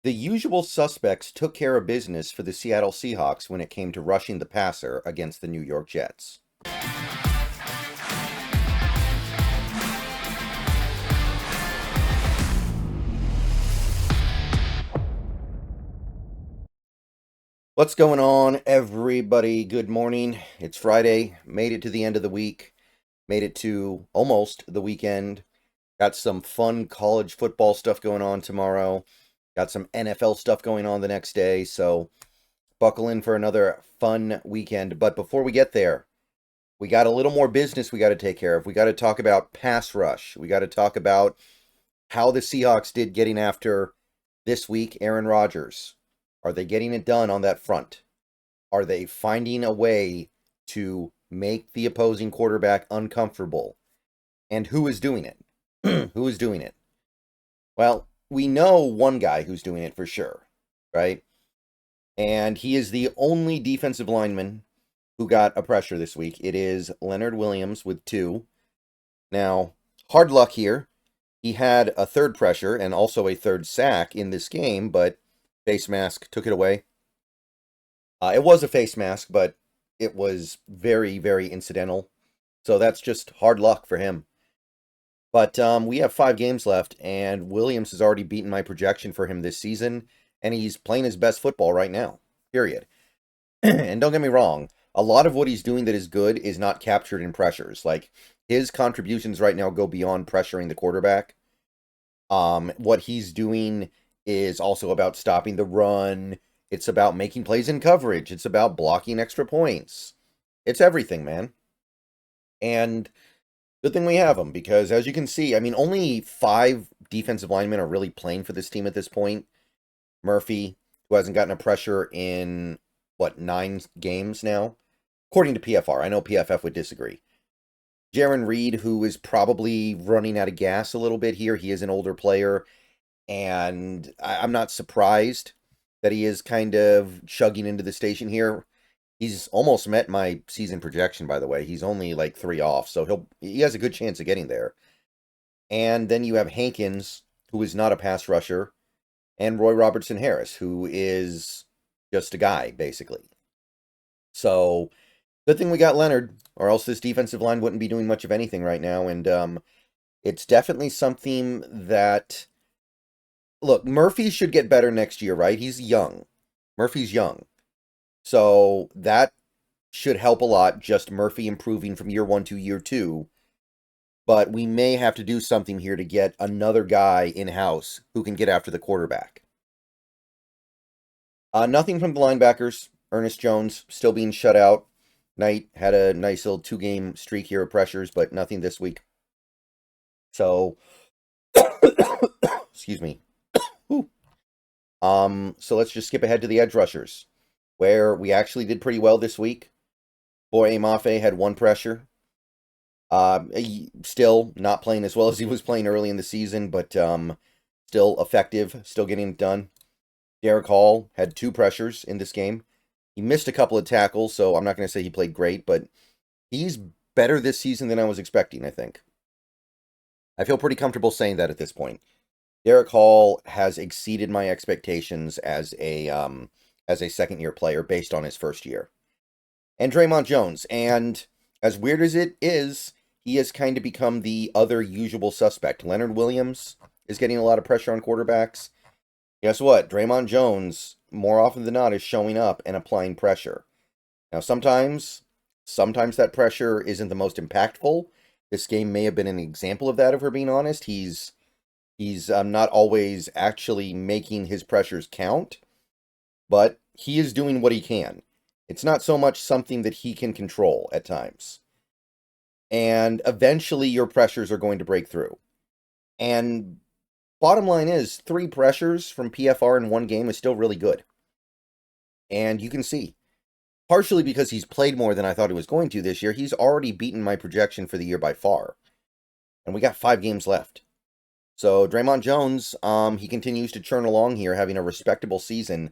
The usual suspects took care of business for the Seattle Seahawks when it came to rushing the passer against the New York Jets. What's going on, everybody? Good morning. It's Friday. Made it to the end of the week. Made it to almost the weekend. Got some fun college football stuff going on tomorrow. Got some NFL stuff going on the next day. So buckle in for another fun weekend. But before we get there, we got a little more business we got to take care of. We got to talk about pass rush. We got to talk about how the Seahawks did getting after this week Aaron Rodgers. Are they getting it done on that front? Are they finding a way to make the opposing quarterback uncomfortable? And who is doing it? Who is doing it? Well, we know one guy who's doing it for sure, right? And he is the only defensive lineman who got a pressure this week. It is Leonard Williams with 2. Now, hard luck here. He had a third pressure and also a third sack in this game, but face mask took it away. It was a face mask, but it was very, very incidental. So that's just hard luck for him. But we have 5 games left, and Williams has already beaten my projection for him this season, and he's playing his best football right now, period. And don't get me wrong, a lot of what he's doing that is good is not captured in pressures. Like, his contributions right now go beyond pressuring the quarterback. What he's doing is also about stopping the run. It's about making plays in coverage. It's about blocking extra points. It's everything, man. And good thing we have him, because as you can see, I mean, only 5 defensive linemen are really playing for this team at this point. Murphy, who hasn't gotten a pressure in, 9 games now? According to PFR. I know PFF would disagree. Jaron Reed, who is probably running out of gas a little bit here. He is an older player, and I'm not surprised that he is kind of chugging into the station here. He's almost met my season projection, by the way. He's only like 3 off, so he has a good chance of getting there. And then you have Hankins, who is not a pass rusher, and Roy Robertson Harris, who is just a guy, basically. So, good thing we got Leonard, or else this defensive line wouldn't be doing much of anything right now. And it's definitely something that... Look, Murphy should get better next year, right? He's young. Murphy's young. So that should help a lot, just Murphy improving from year 1 to year 2. But we may have to do something here to get another guy in-house who can get after the quarterback. Nothing from the linebackers. Ernest Jones still being shut out. Knight had a nice little 2-game streak here of pressures, but nothing this week. So, excuse me. So let's just skip ahead to the edge rushers, where we actually did pretty well this week. Boye Mafe had 1 pressure. Still not playing as well as he was playing early in the season, but still effective, still getting it done. Derek Hall had 2 pressures in this game. He missed a couple of tackles, so I'm not going to say he played great, but he's better this season than I was expecting, I think. I feel pretty comfortable saying that at this point. Derek Hall has exceeded my expectations as a second-year player based on his first year. And Draymond Jones, and as weird as it is, he has kind of become the other usual suspect. Leonard Williams is getting a lot of pressure on quarterbacks. Guess what? Draymond Jones, more often than not, is showing up and applying pressure. Now, sometimes that pressure isn't the most impactful. This game may have been an example of that, if we're being honest. He's not always actually making his pressures count, but he is doing what he can. It's not so much something that he can control at times. And eventually your pressures are going to break through. And bottom line is, 3 pressures from PFR in 1 game is still really good. And you can see, partially because he's played more than I thought he was going to this year, he's already beaten my projection for the year by far. And we got 5 games left. So Draymond Jones, he continues to churn along here, having a respectable season.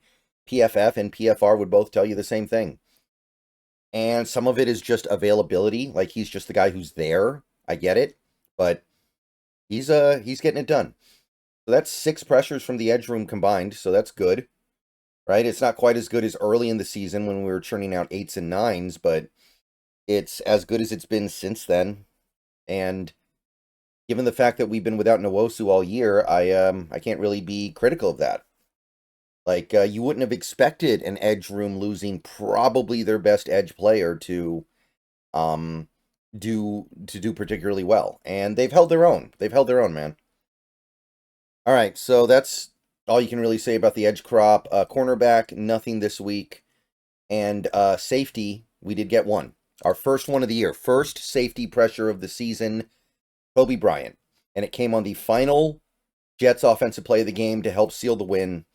PFF and PFR would both tell you the same thing. And some of it is just availability, like he's just the guy who's there. I get it, but he's getting it done. So that's 6 pressures from the edge room combined, so that's good, right? It's not quite as good as early in the season when we were churning out 8s and 9s, but it's as good as it's been since then. And given the fact that we've been without Nwosu all year, I can't really be critical of that. Like, you wouldn't have expected an edge room losing probably their best edge player to do particularly well. And they've held their own. They've held their own, man. All right, so that's all you can really say about the edge crop. Cornerback, nothing this week. And safety, we did get one. Our first one of the year. First safety pressure of the season, Coby Bryant. And it came on the final Jets offensive play of the game to help seal the win.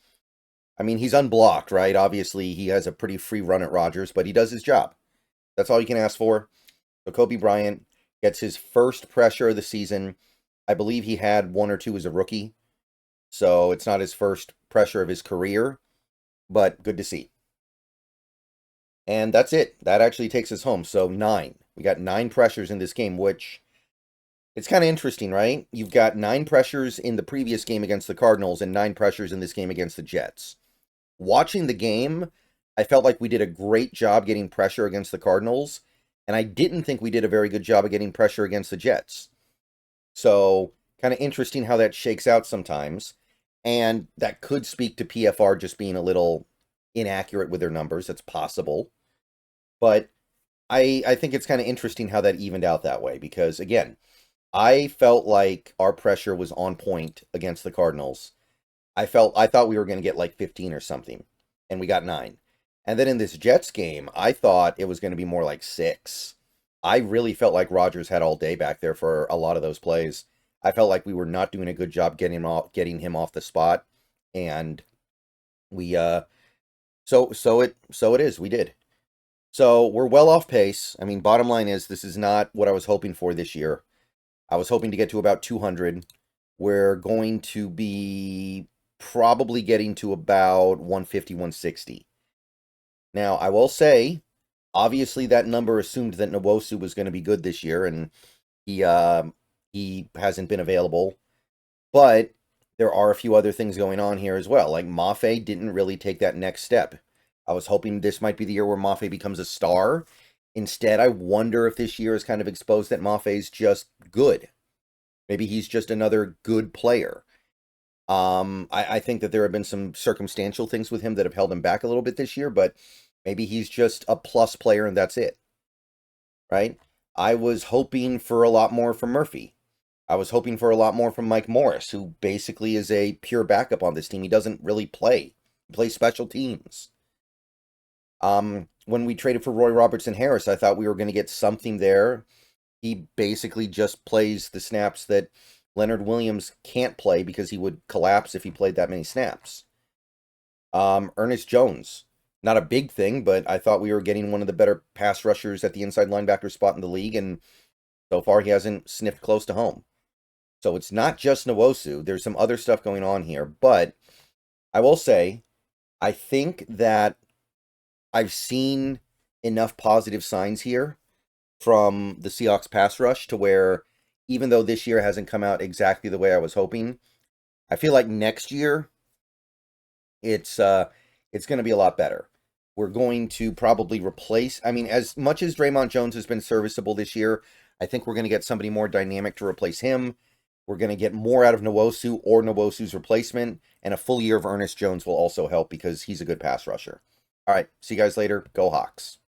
I mean, he's unblocked, right? Obviously, he has a pretty free run at Rodgers, but he does his job. That's all you can ask for. So Coby Bryant gets his first pressure of the season. I believe he had 1 or 2 as a rookie. So it's not his first pressure of his career, but good to see. And that's it. That actually takes us home. So 9. We got 9 pressures in this game, which it's kind of interesting, right? You've got 9 pressures in the previous game against the Cardinals and 9 pressures in this game against the Jets. Watching the game, I felt like we did a great job getting pressure against the Cardinals, and I didn't think we did a very good job of getting pressure against the Jets. So, kind of interesting how that shakes out sometimes, and that could speak to PFR just being a little inaccurate with their numbers. That's possible. But I think it's kind of interesting how that evened out that way, because, again, I felt like our pressure was on point against the Cardinals. I thought we were going to get like 15 or something, and we got 9. And then in this Jets game, I thought it was going to be more like 6. I really felt like Rodgers had all day back there for a lot of those plays. I felt like we were not doing a good job getting him off the spot, and we so it is. We did. So we're well off pace. I mean, bottom line is this is not what I was hoping for this year. I was hoping to get to about 200. We're going to be probably getting to about 150, 160. Now, I will say, obviously that number assumed that Nwosu was going to be good this year, and he hasn't been available. But there are a few other things going on here as well. Like, Mafe didn't really take that next step. I was hoping this might be the year where Mafe becomes a star. Instead, I wonder if this year has kind of exposed that Mafe's just good. Maybe he's just another good player. I think that there have been some circumstantial things with him that have held him back a little bit this year, but maybe he's just a plus player and that's it. Right? I was hoping for a lot more from Murphy. I was hoping for a lot more from Mike Morris, who basically is a pure backup on this team. He doesn't really play. He plays special teams. When we traded for Roy Robertson-Harris, I thought we were going to get something there. He basically just plays the snaps that Leonard Williams can't play because he would collapse if he played that many snaps. Ernest Jones, not a big thing, but I thought we were getting one of the better pass rushers at the inside linebacker spot in the league, and so far he hasn't sniffed close to home. So it's not just Nwosu. There's some other stuff going on here, but I will say, I think that I've seen enough positive signs here from the Seahawks pass rush to where, even though this year hasn't come out exactly the way I was hoping, I feel like next year it's going to be a lot better. We're going to probably replace, I mean, as much as Draymond Jones has been serviceable this year, I think we're going to get somebody more dynamic to replace him. We're going to get more out of Nwosu or Nwosu's replacement, and a full year of Ernest Jones will also help because he's a good pass rusher. All right, see you guys later. Go Hawks.